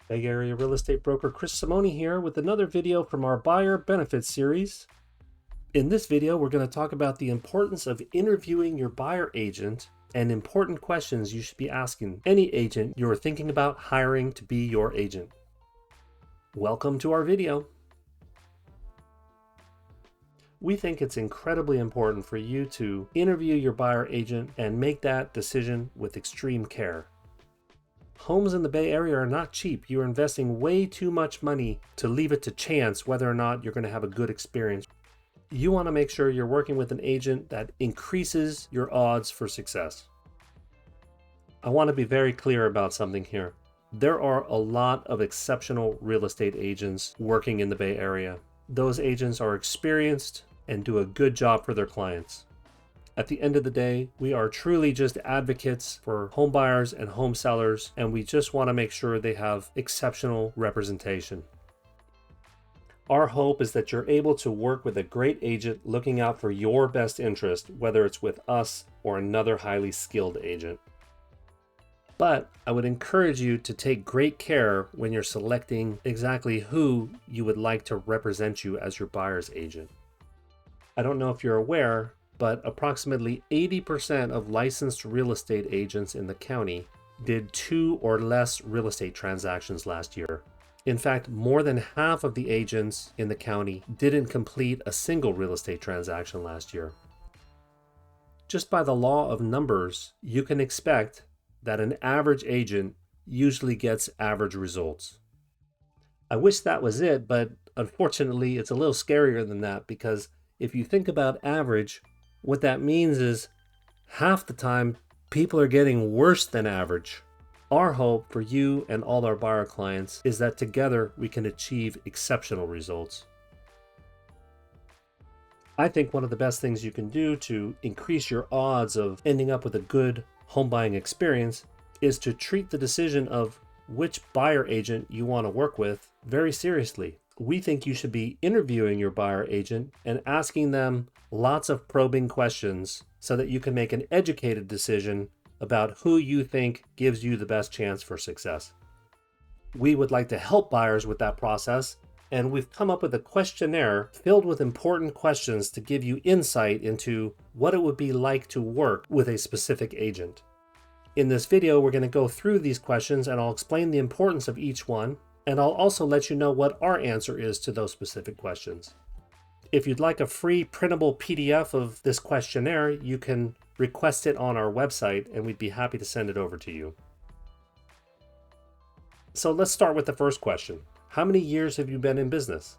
Bay Area real estate broker Chris Simone here with another video from our buyer benefits series. In this video, we're going to talk about the importance of interviewing your buyer agent and important questions you should be asking any agent you're thinking about hiring to be your agent. Welcome to our video. We think it's incredibly important for you to interview your buyer agent and make that decision with extreme care. Homes in the Bay Area are not cheap. You're investing way too much money to leave it to chance whether or not you're going to have a good experience. You want to make sure you're working with an agent that increases your odds for success. I want to be very clear about something here. There are a lot of exceptional real estate agents working in the Bay Area. Those agents are experienced and do a good job for their clients. At the end of the day, we are truly just advocates for home buyers and home sellers, and we just want to make sure they have exceptional representation. Our hope is that you're able to work with a great agent looking out for your best interest, whether it's with us or another highly skilled agent. But I would encourage you to take great care when you're selecting exactly who you would like to represent you as your buyer's agent. I don't know if you're aware, but approximately 80% of licensed real estate agents in the county did 2 or less real estate transactions last year. In fact, more than half of the agents in the county didn't complete a single real estate transaction last year. Just by the law of numbers, you can expect that an average agent usually gets average results. I wish that was it, but unfortunately, it's a little scarier than that, because if you think about average, what that means is half the time people are getting worse than average. Our hope for you and all our buyer clients is that together we can achieve exceptional results. I think one of the best things you can do to increase your odds of ending up with a good home buying experience is to treat the decision of which buyer agent you want to work with very seriously. We think you should be interviewing your buyer agent and asking them lots of probing questions so that you can make an educated decision about who you think gives you the best chance for success. We would like to help buyers with that process, and we've come up with a questionnaire filled with important questions to give you insight into what it would be like to work with a specific agent. In this video, we're going to go through these questions and I'll explain the importance of each one, and I'll also let you know what our answer is to those specific questions. If you'd like a free printable PDF of this questionnaire, you can request it on our website and we'd be happy to send it over to you. So let's start with the first question. How many years have you been in business?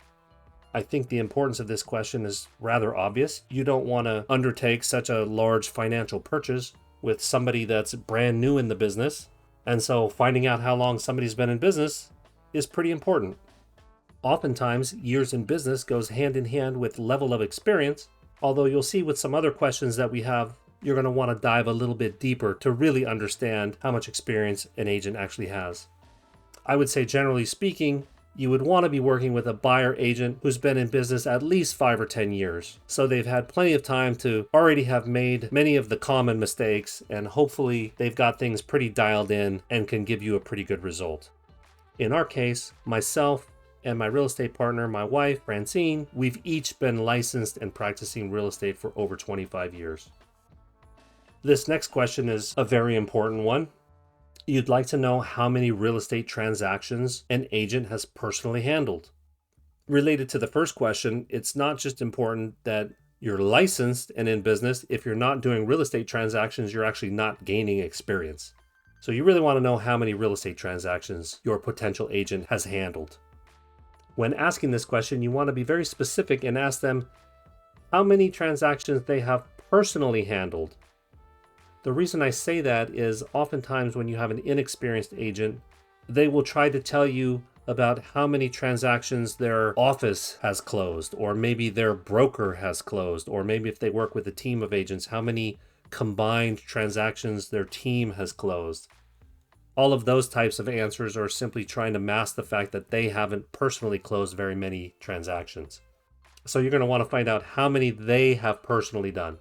I think the importance of this question is rather obvious. You don't want to undertake such a large financial purchase with somebody that's brand new in the business. And so finding out how long somebody's been in business is pretty important. Oftentimes, years in business goes hand in hand with level of experience, although you'll see with some other questions that we have, you're going to want to dive a little bit deeper to really understand how much experience an agent actually has. I would say, generally speaking, you would want to be working with a buyer agent who's been in business at least 5 or 10 years. So they've had plenty of time to already have made many of the common mistakes, and hopefully they've got things pretty dialed in and can give you a pretty good result. In our case, myself and my real estate partner, my wife, Francine, we've each been licensed and practicing real estate for over 25 years. This next question is a very important one. You'd like to know how many real estate transactions an agent has personally handled. Related to the first question, it's not just important that you're licensed and in business. If you're not doing real estate transactions, you're actually not gaining experience. So you really want to know how many real estate transactions your potential agent has handled. When asking this question, you want to be very specific and ask them how many transactions they have personally handled. The reason I say that is oftentimes when you have an inexperienced agent, they will try to tell you about how many transactions their office has closed, or maybe their broker has closed, or maybe if they work with a team of agents, how many combined transactions their team has closed. All of those types of answers are simply trying to mask the fact that they haven't personally closed very many transactions. So you're going to want to find out how many they have personally done.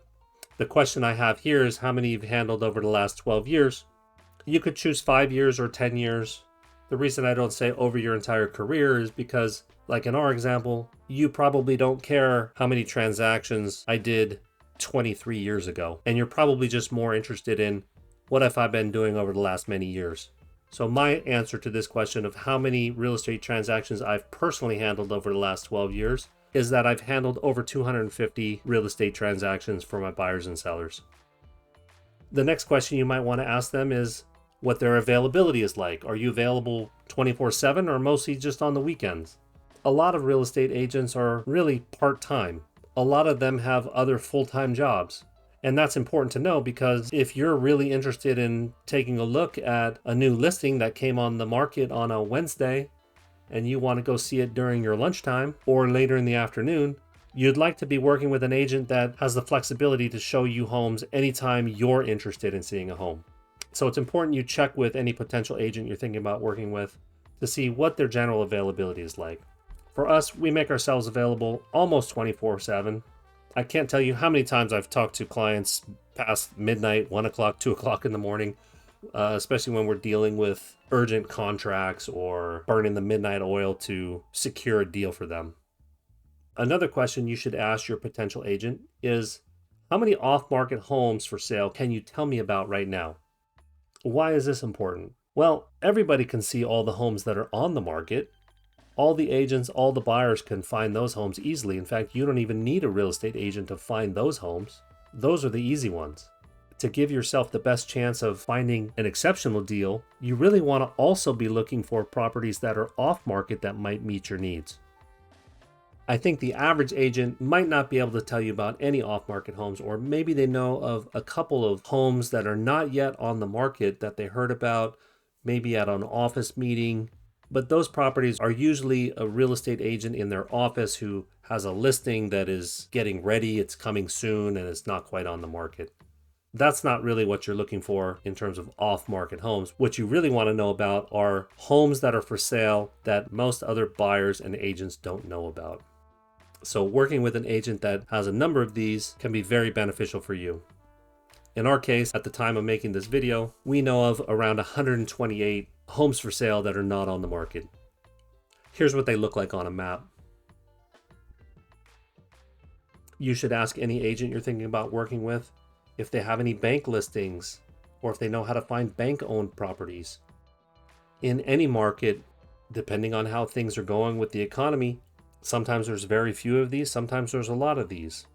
The question I have here is how many you've handled over the last 12 years. You could choose 5 years or 10 years. The reason I don't say over your entire career is because, like in our example, you probably don't care how many transactions I did 23 years ago. And you're probably just more interested in what have I been doing over the last many years. So my answer to this question of how many real estate transactions I've personally handled over the last 12 years is that I've handled over 250 real estate transactions for my buyers and sellers. The next question you might want to ask them is what their availability is like. Are you available 24/7 or mostly just on the weekends? A lot of real estate agents are really part-time. A lot of them have other full-time jobs. And that's important to know because if you're really interested in taking a look at a new listing that came on the market on a Wednesday and you want to go see it during your lunchtime or later in the afternoon, you'd like to be working with an agent that has the flexibility to show you homes anytime you're interested in seeing a home. So it's important you check with any potential agent you're thinking about working with to see what their general availability is like. For us, we make ourselves available almost 24/7. I can't tell you how many times I've talked to clients past midnight, 1 o'clock, 2 o'clock in the morning, especially when we're dealing with urgent contracts or burning the midnight oil to secure a deal for them. Another question you should ask your potential agent is, how many off-market homes for sale can you tell me about right now? Why is this important? Well, everybody can see all the homes that are on the market. All the agents, all the buyers can find those homes easily. In fact, you don't even need a real estate agent to find those homes. Those are the easy ones. To give yourself the best chance of finding an exceptional deal, you really want to also be looking for properties that are off market that might meet your needs. I think the average agent might not be able to tell you about any off-market homes, or maybe they know of a couple of homes that are not yet on the market that they heard about, maybe at an office meeting. But those properties are usually a real estate agent in their office who has a listing that is getting ready, it's coming soon, and it's not quite on the market. That's not really what you're looking for in terms of off-market homes. What you really want to know about are homes that are for sale that most other buyers and agents don't know about. So working with an agent that has a number of these can be very beneficial for you. In our case, at the time of making this video, we know of around 128 homes for sale that are not on the market. Here's what they look like on a map. You should ask any agent you're thinking about working with if they have any bank listings or if they know how to find bank-owned properties. In any market, depending on how things are going with the economy, sometimes there's very few of these, sometimes there's a lot of these.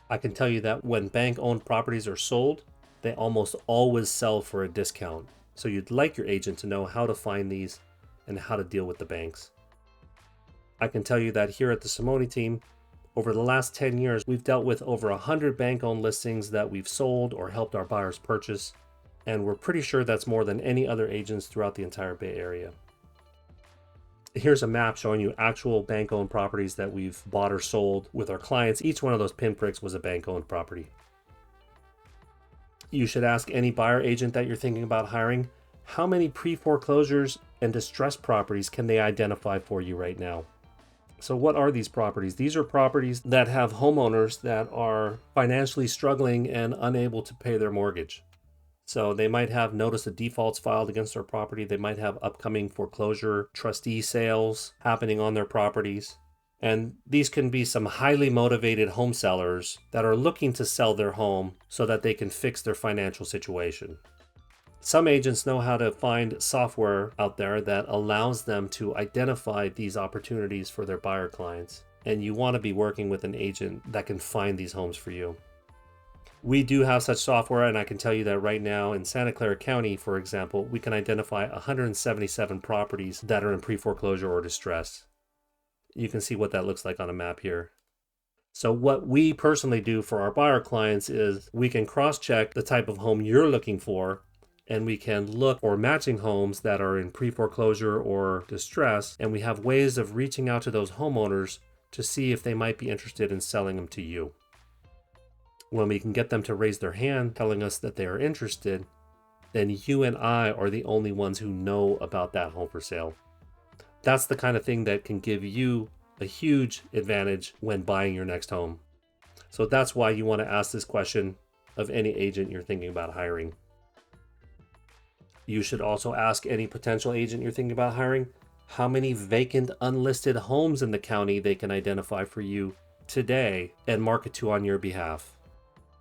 I can tell you that when bank-owned properties are sold, they almost always sell for a discount. So you'd like your agent to know how to find these and how to deal with the banks. I can tell you that here at the Simone team, over the last 10 years, we've dealt with over 100 bank-owned listings that we've sold or helped our buyers purchase. And we're pretty sure that's more than any other agents throughout the entire Bay Area. Here's a map showing you actual bank-owned properties that we've bought or sold with our clients. Each one of those pinpricks was a bank-owned property. You should ask any buyer agent that you're thinking about hiring, how many pre-foreclosures and distressed properties can they identify for you right now? So what are these properties? These are properties that have homeowners that are financially struggling and unable to pay their mortgage. So they might have notice of defaults filed against their property. They might have upcoming foreclosure trustee sales happening on their properties. And these can be some highly motivated home sellers that are looking to sell their home so that they can fix their financial situation. Some agents know how to find software out there that allows them to identify these opportunities for their buyer clients. And you want to be working with an agent that can find these homes for you. We do have such software, and I can tell you that right now in Santa Clara County, for example, we can identify 177 properties that are in pre-foreclosure or distress. You can see what that looks like on a map here. So what we personally do for our buyer clients is we can cross-check the type of home you're looking for, and we can look for matching homes that are in pre-foreclosure or distress, and we have ways of reaching out to those homeowners to see if they might be interested in selling them to you. When we can get them to raise their hand telling us that they are interested, then you and I are the only ones who know about that home for sale. That's the kind of thing that can give you a huge advantage when buying your next home. So that's why you want to ask this question of any agent you're thinking about hiring. You should also ask any potential agent you're thinking about hiring how many vacant unlisted homes in the county they can identify for you today and market to on your behalf.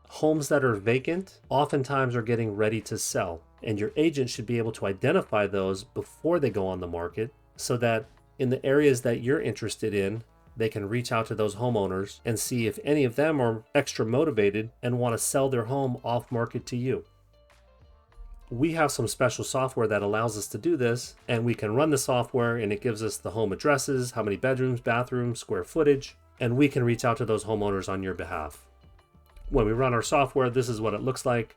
Homes that are vacant oftentimes are getting ready to sell, and your agent should be able to identify those before they go on the market so that in the areas that you're interested in, they can reach out to those homeowners and see if any of them are extra motivated and want to sell their home off market to you. We have some special software that allows us to do this, and we can run the software and it gives us the home addresses, how many bedrooms, bathrooms, square footage, and we can reach out to those homeowners on your behalf. When we run our software, this is what it looks like.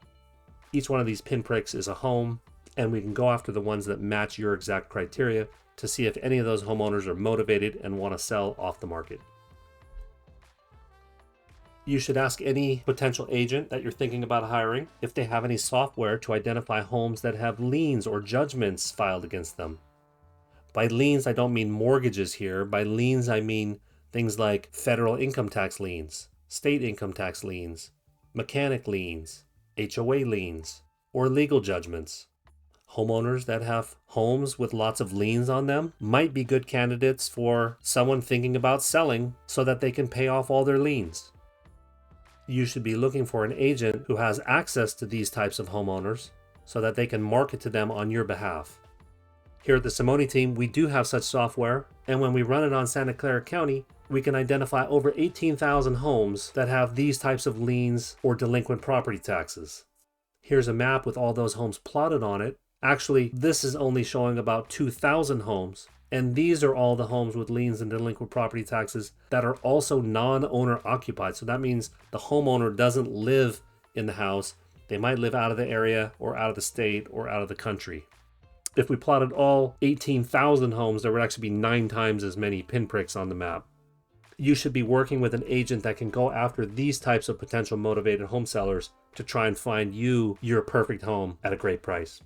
Each one of these pinpricks is a home, and we can go after the ones that match your exact criteria to see if any of those homeowners are motivated and want to sell off the market. You should ask any potential agent that you're thinking about hiring if they have any software to identify homes that have liens or judgments filed against them. By liens, I don't mean mortgages here. By liens, I mean things like federal income tax liens, state income tax liens, mechanic liens, HOA liens, or legal judgments. Homeowners that have homes with lots of liens on them might be good candidates for someone thinking about selling so that they can pay off all their liens. You should be looking for an agent who has access to these types of homeowners so that they can market to them on your behalf. Here at the Simone team, we do have such software, and when we run it on Santa Clara County, we can identify over 18,000 homes that have these types of liens or delinquent property taxes. Here's a map with all those homes plotted on it. Actually, this is only showing about 2,000 homes, and these are all the homes with liens and delinquent property taxes that are also non-owner occupied. So that means the homeowner doesn't live in the house. They might live out of the area or out of the state or out of the country. If we plotted all 18,000 homes, there would actually be 9 times as many pinpricks on the map. You should be working with an agent that can go after these types of potential motivated home sellers to try and find you your perfect home at a great price.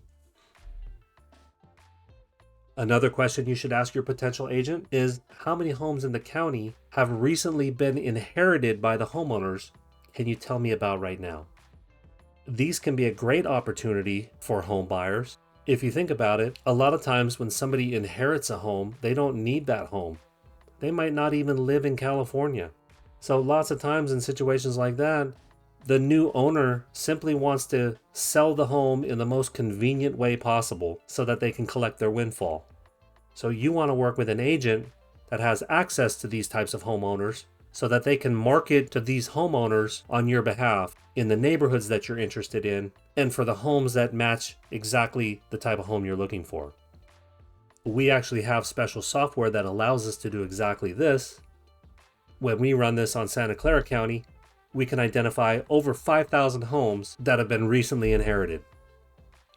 Another question you should ask your potential agent is how many homes in the county have recently been inherited by the homeowners can you tell me about right now? These can be a great opportunity for home buyers. If you think about it, a lot of times when somebody inherits a home, they don't need that home. They might not even live in California. So lots of times in situations like that, the new owner simply wants to sell the home in the most convenient way possible so that they can collect their windfall. So you want to work with an agent that has access to these types of homeowners so that they can market to these homeowners on your behalf in the neighborhoods that you're interested in and for the homes that match exactly the type of home you're looking for. We actually have special software that allows us to do exactly this. When we run this on Santa Clara County, we can identify over 5,000 homes that have been recently inherited.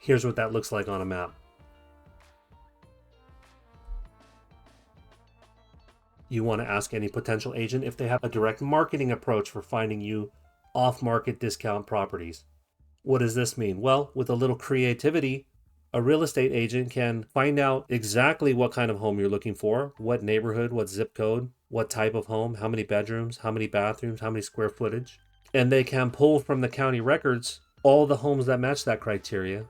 Here's what that looks like on a map. You want to ask any potential agent if they have a direct marketing approach for finding you off-market discount properties. What does this mean? Well, with a little creativity, a real estate agent can find out exactly what kind of home you're looking for, what neighborhood, what zip code, what type of home, how many bedrooms, how many bathrooms, how many square footage. And they can pull from the county records all the homes that match that criteria.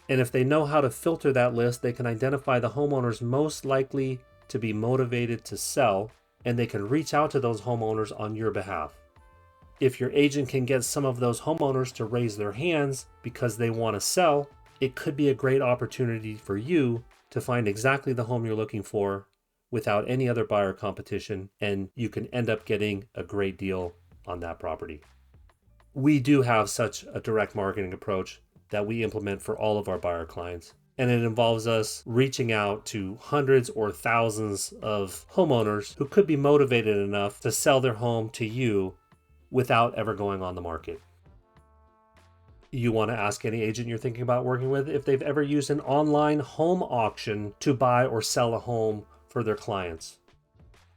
And if they know how to filter that list, they can identify the homeowners most likely to be motivated to sell, and they can reach out to those homeowners on your behalf. If your agent can get some of those homeowners to raise their hands because they want to sell, it could be a great opportunity for you to find exactly the home you're looking for without any other buyer competition, and you can end up getting a great deal on that property. We do have such a direct marketing approach that we implement for all of our buyer clients, and it involves us reaching out to hundreds or thousands of homeowners who could be motivated enough to sell their home to you without ever going on the market. You want to ask any agent you're thinking about working with if they've ever used an online home auction to buy or sell a home for their clients.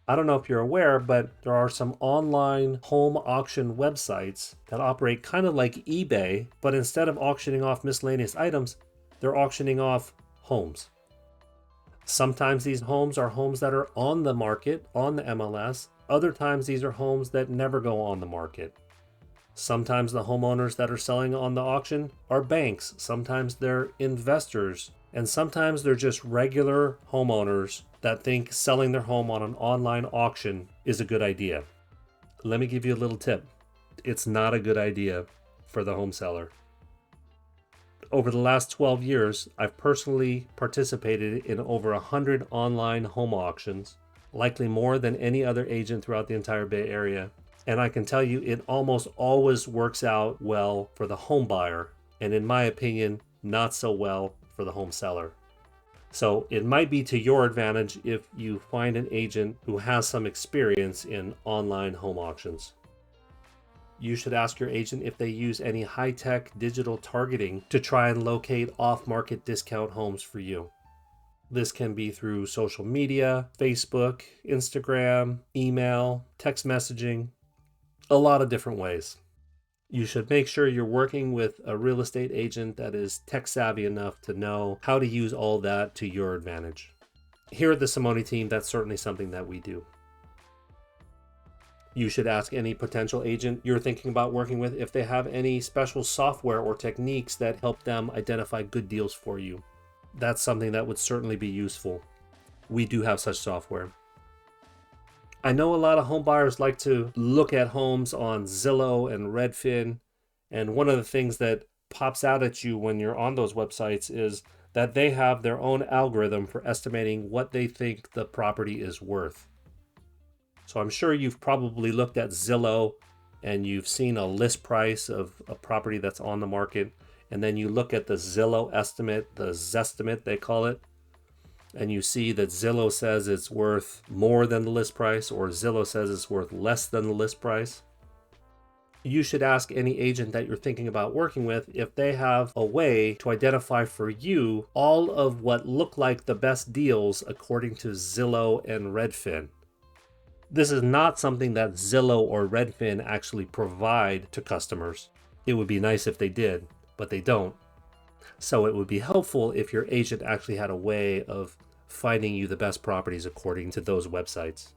I don't know if you're aware, but there are some online home auction websites that operate kind of like eBay, but instead of auctioning off miscellaneous items, they're auctioning off homes. Sometimes these homes are homes that are on the market, on the MLS. Other times these are homes that never go on the market. Sometimes the homeowners that are selling on the auction are banks, sometimes they're investors, and sometimes they're just regular homeowners that think selling their home on an online auction is a good idea. Let me give you a little tip. It's not a good idea for the home seller. Over the last 12 years, I've personally participated in over 100 online home auctions, likely more than any other agent throughout the entire Bay Area. And I can tell you it almost always works out well for the home buyer, and in my opinion, not so well for the home seller. So it might be to your advantage if you find an agent who has some experience in online home auctions. You should ask your agent if they use any high-tech digital targeting to try and locate off-market discount homes for you. This can be through social media, Facebook, Instagram, email, text messaging, a lot of different ways. You should make sure you're working with a real estate agent that is tech savvy enough to know how to use all that to your advantage. Here at the Simone team, that's certainly something that we do. You should ask any potential agent you're thinking about working with if they have any special software or techniques that help them identify good deals for you. That's something that would certainly be useful. We do have such software. I know a lot of home buyers like to look at homes on Zillow and Redfin, and one of the things that pops out at you when you're on those websites is that they have their own algorithm for estimating what they think the property is worth. So I'm sure you've probably looked at Zillow and you've seen a list price of a property that's on the market, and then you look at the Zillow estimate, the Zestimate they call it, and you see that Zillow says it's worth more than the list price, or Zillow says it's worth less than the list price. You should ask any agent that you're thinking about working with if they have a way to identify for you all of what look like the best deals according to Zillow and Redfin. This is not something that Zillow or Redfin actually provide to customers. It would be nice if they did, but they don't. So it would be helpful if your agent actually had a way of finding you the best properties according to those websites.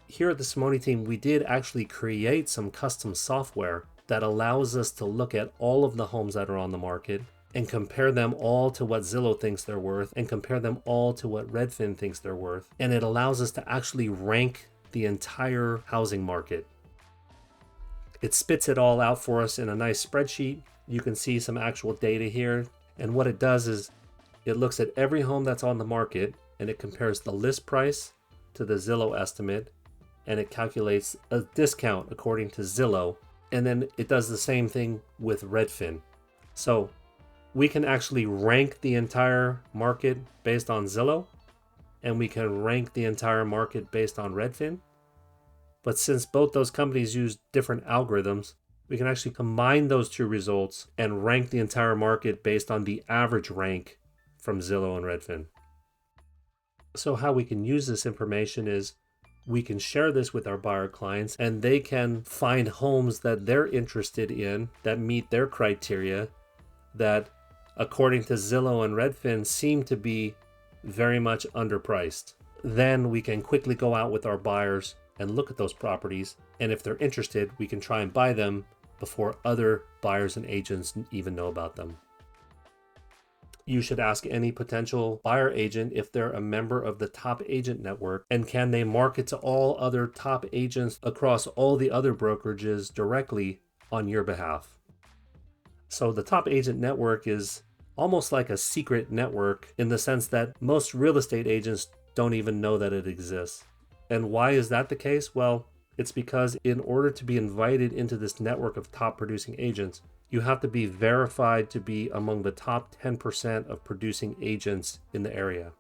Here at the Simone team, we did actually create some custom software that allows us to look at all of the homes that are on the market and compare them all to what Zillow thinks they're worth and compare them all to what Redfin thinks they're worth. And it allows us to actually rank the entire housing market. It spits it all out for us in a nice spreadsheet. You can see some actual data here. And what it does is it looks at every home that's on the market and it compares the list price to the Zillow estimate, and it calculates a discount according to Zillow. And then it does the same thing with Redfin. So we can actually rank the entire market based on Zillow, and we can rank the entire market based on Redfin. But since both those companies use different algorithms, we can actually combine those two results and rank the entire market based on the average rank from Zillow and Redfin. So how we can use this information is we can share this with our buyer clients, and they can find homes that they're interested in that meet their criteria that, according to Zillow and Redfin, seem to be very much underpriced. Then we can quickly go out with our buyers and look at those properties, and if they're interested, we can try and buy them before other buyers and agents even know about them. You should ask any potential buyer agent if they're a member of the top agent network, and can they market to all other top agents across all the other brokerages directly on your behalf. So the top agent network is almost like a secret network in the sense that most real estate agents don't even know that it exists. And why is that the case? Well, it's because in order to be invited into this network of top producing agents, you have to be verified to be among the top 10% of producing agents in the area.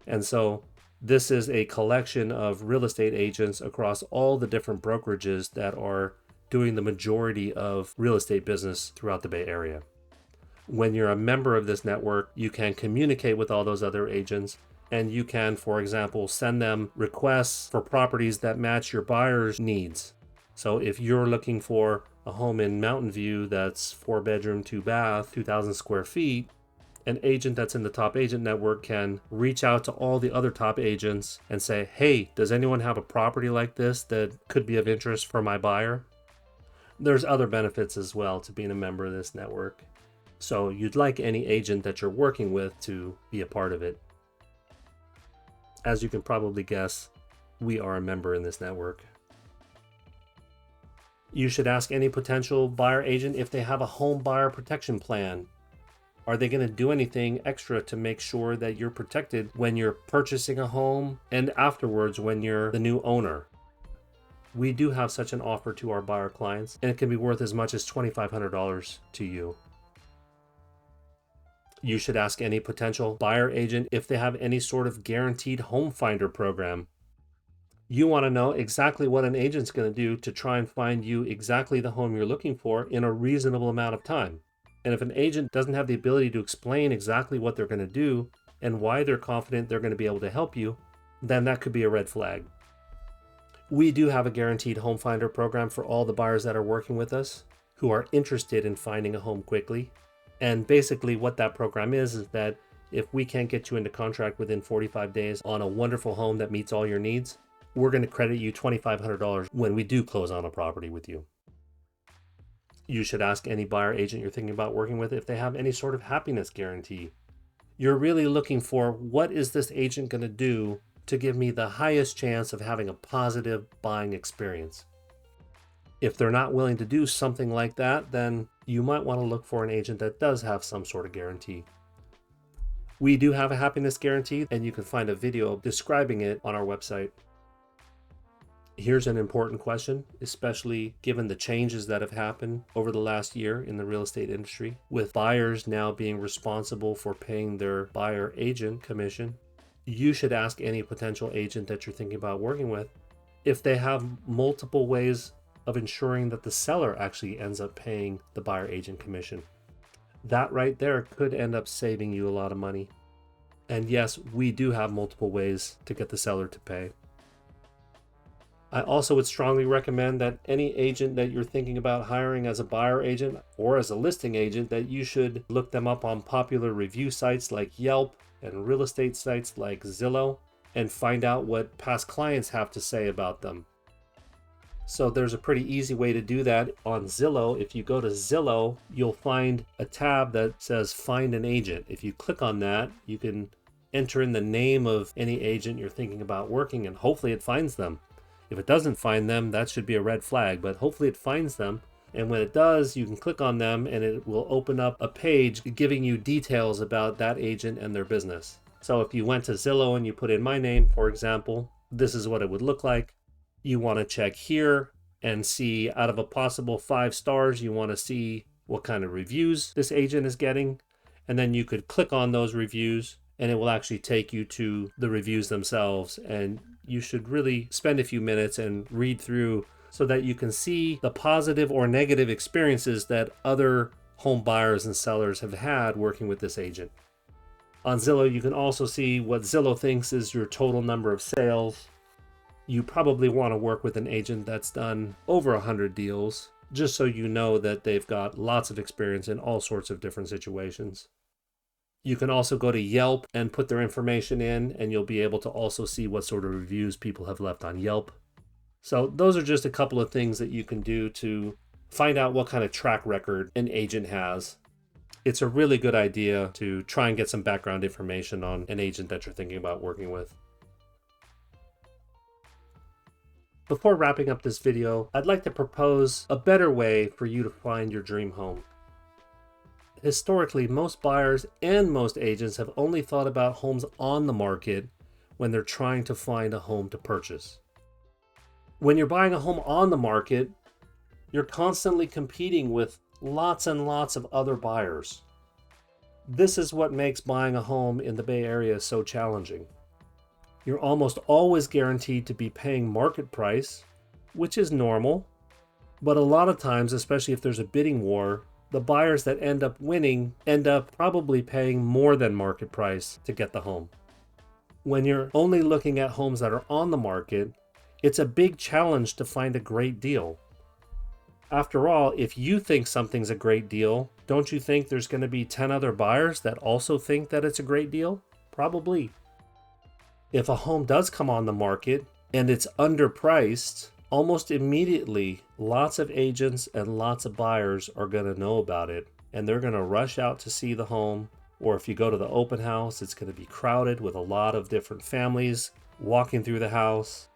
And so this is a collection of real estate agents across all the different brokerages that are doing the majority of real estate business throughout the Bay Area. When you're a member of this network, you can communicate with all those other agents, and you can, for example, send them requests for properties that match your buyer's needs. So if you're looking for a home in MountainView that's 4-bedroom, 2-bath, 2,000 square feet, an agent that's in the top agent network can reach out to all the other top agents and say, hey, does anyone have a property like this that could be of interest for my buyer? There's other benefits as well to being a member of this network. So you'd like any agent that you're working with to be a part of it. As you can probably guess, we are a member in this network. You should ask any potential buyer agent if they have a home buyer protection plan. Are they going to do anything extra to make sure that you're protected when you're purchasing a home and afterwards when you're the new owner? We do have such an offer to our buyer clients, and it can be worth as much as $2,500 to you. You should ask any potential buyer agent if they have any sort of guaranteed home finder program. You want to know exactly what an agent's going to do to try and find you exactly the home you're looking for in a reasonable amount of time. And if an agent doesn't have the ability to explain exactly what they're going to do and why they're confident they're going to be able to help you, then that could be a red flag. We do have a guaranteed home finder program for all the buyers that are working with us who are interested in finding a home quickly. And basically what that program is that if we can't get you into contract within 45 days on a wonderful home that meets all your needs, we're going to credit you $2,500 when we do close on a property with you. You should ask any buyer agent you're thinking about working with if they have any sort of happiness guarantee. You're really looking for, what is this agent going to do to give me the highest chance of having a positive buying experience? If they're not willing to do something like that, then you might want to look for an agent that does have some sort of guarantee. We do have a happiness guarantee, and you can find a video describing it on our website. Here's an important question, especially given the changes that have happened over the last year in the real estate industry, with buyers now being responsible for paying their buyer agent commission. You should ask any potential agent that you're thinking about working with if they have multiple ways of ensuring that the seller actually ends up paying the buyer agent commission. That right there could end up saving you a lot of money. And yes, we do have multiple ways to get the seller to pay. I also would strongly recommend that any agent that you're thinking about hiring as a buyer agent or as a listing agent, that you should look them up on popular review sites like Yelp and real estate sites like Zillow and find out what past clients have to say about them. So there's a pretty easy way to do that on Zillow. If you go to Zillow, you'll find a tab that says Find an Agent. If you click on that, you can enter in the name of any agent you're thinking about working, and hopefully it finds them. If it doesn't find them, that should be a red flag, but hopefully it finds them. And when it does, you can click on them and it will open up a page giving you details about that agent and their business. So if you went to Zillow and you put in my name, for example, this is what it would look like. You want to check here and see, out of a possible 5 stars, you want to see what kind of reviews this agent is getting. And then you could click on those reviews and it will actually take you to the reviews themselves. And you should really spend a few minutes and read through so that you can see the positive or negative experiences that other home buyers and sellers have had working with this agent. On Zillow, you can also see what Zillow thinks is your total number of sales. You probably want to work with an agent that's done over 100 deals, just so you know that they've got lots of experience in all sorts of different situations. You can also go to Yelp and put their information in, and you'll be able to also see what sort of reviews people have left on Yelp. So those are just a couple of things that you can do to find out what kind of track record an agent has. It's a really good idea to try and get some background information on an agent that you're thinking about working with. Before wrapping up this video, I'd like to propose a better way for you to find your dream home. Historically, most buyers and most agents have only thought about homes on the market when they're trying to find a home to purchase. When you're buying a home on the market, you're constantly competing with lots and lots of other buyers. This is what makes buying a home in the Bay Area so challenging. You're almost always guaranteed to be paying market price, which is normal, but a lot of times, especially if there's a bidding war, the buyers that end up winning end up probably paying more than market price to get the home. When you're only looking at homes that are on the market, it's a big challenge to find a great deal. After all, if you think something's a great deal, don't you think there's going to be 10 other buyers that also think that it's a great deal? Probably. If a home does come on the market and it's underpriced, almost immediately, lots of agents and lots of buyers are going to know about it, and they're going to rush out to see the home. Or if you go to the open house, it's going to be crowded with a lot of different families walking through the house,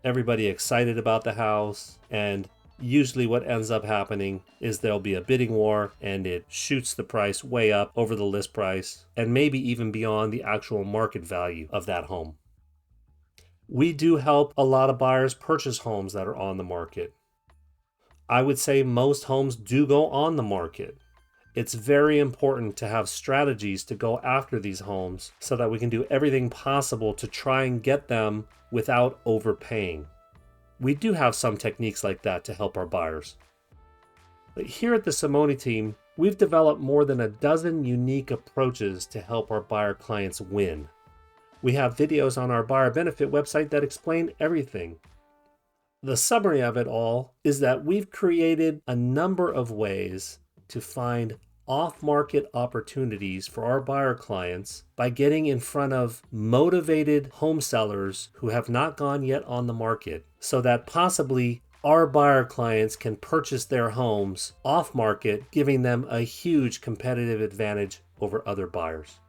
everybody excited about the house, and usually what ends up happening is there'll be a bidding war and it shoots the price way up over the list price and maybe even beyond the actual market value of that home. We do help a lot of buyers purchase homes that are on the market. I would say most homes do go on the market. It's very important to have strategies to go after these homes so that we can do everything possible to try and get them without overpaying. We do have some techniques like that to help our buyers. But here at the Simone team, we've developed more than a dozen unique approaches to help our buyer clients win. We have videos on our buyer benefit website that explain everything. The summary of it all is that we've created a number of ways to find off-market opportunities for our buyer clients by getting in front of motivated home sellers who have not gone yet on the market, so that possibly our buyer clients can purchase their homes off-market, giving them a huge competitive advantage over other buyers.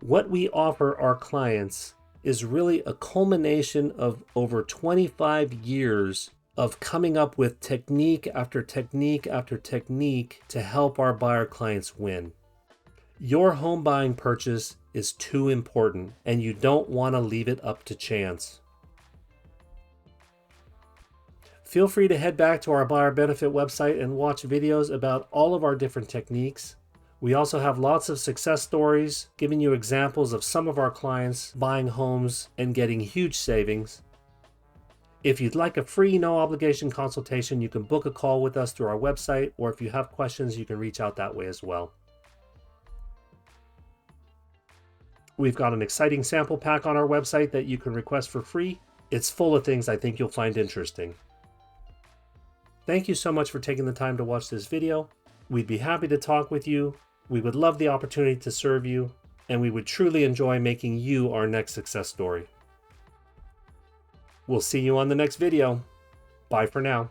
What we offer our clients is really a culmination of over 25 years of coming up with technique after technique after technique to help our buyer clients win. Your home buying purchase is too important, and you don't want to leave it up to chance. Feel free to head back to our buyer benefit website and watch videos about all of our different techniques. We also have lots of success stories giving you examples of some of our clients buying homes and getting huge savings. If you'd like a free, no obligation consultation, you can book a call with us through our website, or if you have questions, you can reach out that way as well. We've got an exciting sample pack on our website that you can request for free. It's full of things I think you'll find interesting. Thank you so much for taking the time to watch this video. We'd be happy to talk with you. We would love the opportunity to serve you, and we would truly enjoy making you our next success story. We'll see you on the next video. Bye for now.